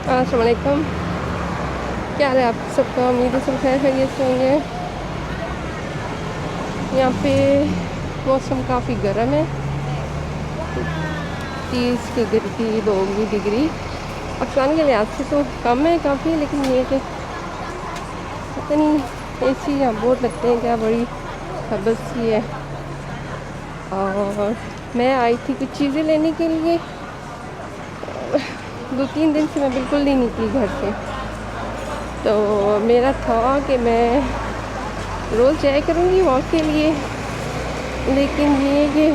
अस्सलाम वालेकुम। क्या हाल है आप सबका? उम्मीद है सब खैर खैरियत से होंगे। यहाँ पे मौसम काफ़ी गर्म है। 30 की करीब होगी डिग्री। पाकिस्तान के लिहाज से तो कम है काफ़ी, लेकिन ये कि पता नहीं एसी यहाँ बहुत लगते हैं, क्या बड़ी हबस सी है। और मैं आई थी कुछ चीज़ें लेने के लिए। 2-3 दिन से मैं बिल्कुल नहीं निकली घर से। तो मेरा था कि मैं रोज़ जाया करूँगी वॉक के लिए, लेकिन ये कि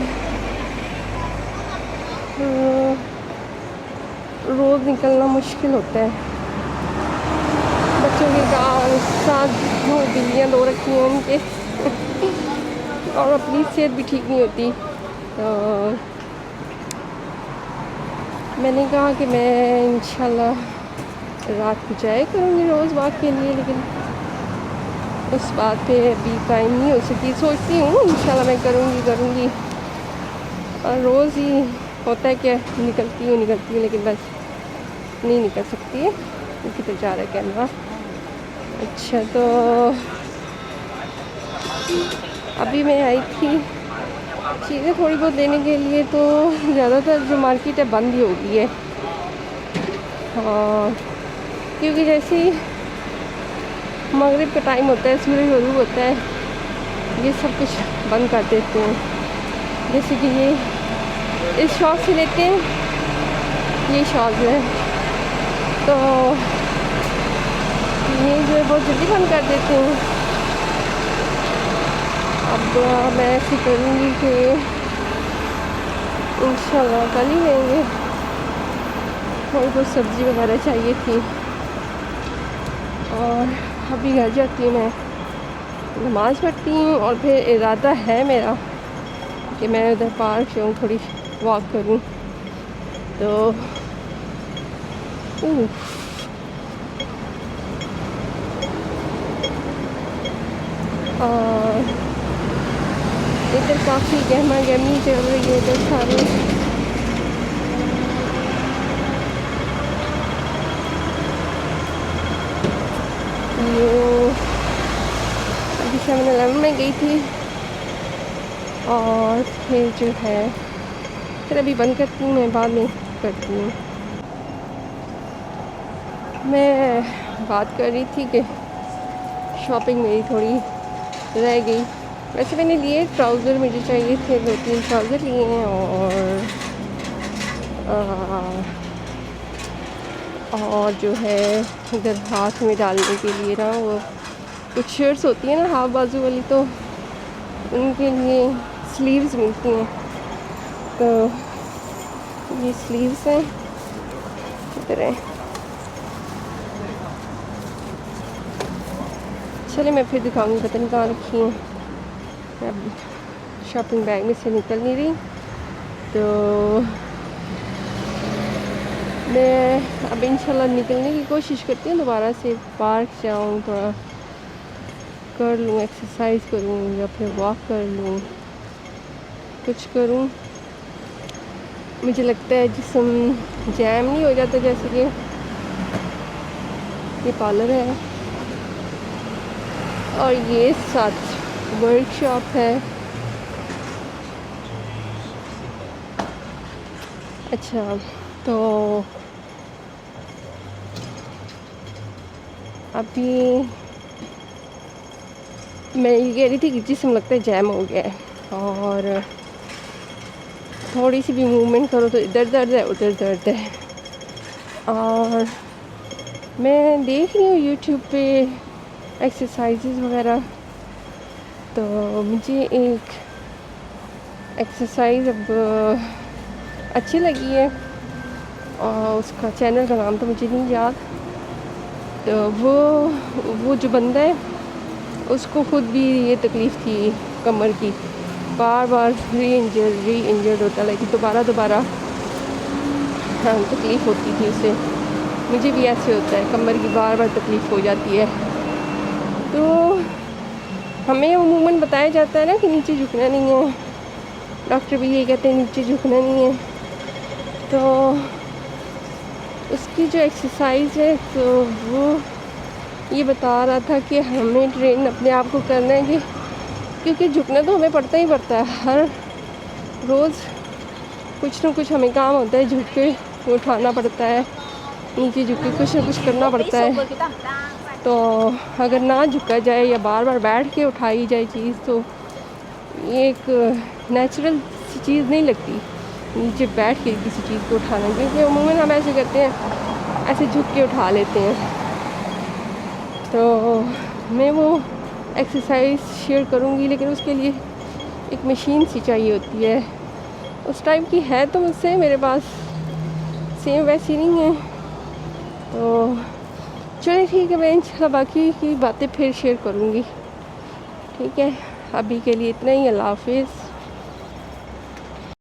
रोज़ निकलना मुश्किल होता है। बच्चों के साथ जो बिल्लियाँ दो रखी हैं उनके और अपनी सेहत भी ठीक नहीं होती। तो मैंने कहा कि मैं इंशाल्लाह रात को जाया करूँगी रोज़ वॉक के लिए, लेकिन उस बात पे अभी टाइम नहीं हो सकी। सोचती हूँ इंशाल्लाह मैं करूँगी। और रोज़ ही होता है कि निकलती हूँ लेकिन बस नहीं निकल सकती है। किधर जा रहा है कैमरा? अच्छा, तो अभी मैं आई थी चीज़ें थोड़ी बहुत लेने के लिए, तो ज़्यादातर जो मार्केट है बंद ही हो गई है। हाँ, क्योंकि जैसे ही मगरिब का टाइम होता है, सूरज ग़ुरूब होता है, ये सब कुछ बंद कर देते हैं। जैसे कि ये इस शॉप से लेते हैं, ये शॉप है, तो ये जो है बहुत जल्दी बंद कर देते हैं। अब मैं ऐसे करूँगी कि इंशाल्लाह कल ही लेंगे। थोड़ी बहुत सब्ज़ी वगैरह चाहिए थी। और अभी घर जाती हूँ, मैं नमाज़ पढ़ती हूँ और फिर इरादा है मेरा कि मैं उधर पार्क जाऊँ, थोड़ी वॉक करूँ। तो और इधर काफ़ी गहमा गहमी चल रही है इधर सारे। अभी 7-Eleven में गई थी और फिर जो है फिर अभी बंद करती हूँ, मैं बाद में करती हूँ। मैं बात कर रही थी कि शॉपिंग मेरी थोड़ी रह गई। वैसे मैंने लिए ट्राउज़र, मुझे चाहिए थे 2-3 ट्राउज़र लिए हैं। और जो है इधर हाथ में डालने के लिए ना, वो कुछ शर्ट्स होती हैं ना हाफ बाजू वाली, तो उनके लिए स्लीव्स मिलती हैं। तो ये स्लीव्स हैं, इधर है। चलिए मैं फिर दिखाऊंगी, पता नहीं कहाँ रखी हैं। मैं अब शॉपिंग बैग में से निकल नहीं रही, तो मैं अब इंशाल्लाह निकलने की कोशिश करती हूँ। दोबारा से पार्क जाऊँ, थोड़ा कर लूँ, एक्सरसाइज करूँ या फिर वॉक कर लूँ, कुछ करूँ। मुझे लगता है जिस्म जैम नहीं हो जाता। जैसे कि ये पार्लर है और ये साथ वर्कशॉप है। अच्छा, तो अभी मैं ये कह रही थी कि जिस्म लगता है जैम हो गया है, और थोड़ी सी भी मूवमेंट करो तो इधर दर्द है, उधर दर्द है। और मैं देख रही हूँ यूट्यूब पे एक्सरसाइजेज वगैरह, तो मुझे एक एक्सरसाइज अब अच्छी लगी है, और उसका चैनल का नाम तो मुझे नहीं याद। तो वो जो बंदा है उसको खुद भी ये तकलीफ़ थी कमर की, बार बार री इंजर्ड होता, लेकिन दोबारा हाँ तकलीफ़ होती थी उसे। मुझे भी ऐसे होता है, कमर की बार बार तकलीफ़ हो जाती है। तो हमें अमूमन बताया जाता है ना कि नीचे झुकना नहीं है, डॉक्टर भी ये कहते हैं नीचे झुकना नहीं है। तो उसकी जो एक्सरसाइज है तो वो ये बता रहा था कि हमें ट्रेन अपने आप को करना है कि क्योंकि झुकना तो हमें पड़ता ही पड़ता है, हर रोज़ कुछ ना कुछ हमें काम होता है, झुक के उठाना पड़ता है, नीचे झुक के कुछ ना कुछ करना पड़ता है। तो अगर ना झुका जाए या बार बार बैठ के उठाई जाए चीज़ तो ये एक नेचुरल सी चीज़ नहीं लगती नीचे बैठ के किसी चीज़ को उठाना, क्योंकि अमूमन हम ऐसे करते हैं, ऐसे झुक के उठा लेते हैं। तो मैं वो एक्सरसाइज शेयर करूँगी, लेकिन उसके लिए एक मशीन सी चाहिए होती है, उस टाइप की है तो मुझसे मेरे पास सेम वैसी नहीं है। तो चलिए ठीक है, मैं इंशाल्लाह बाकी की बातें फिर शेयर करूँगी। ठीक है, अभी के लिए इतना ही। अल्लाह हाफिज़।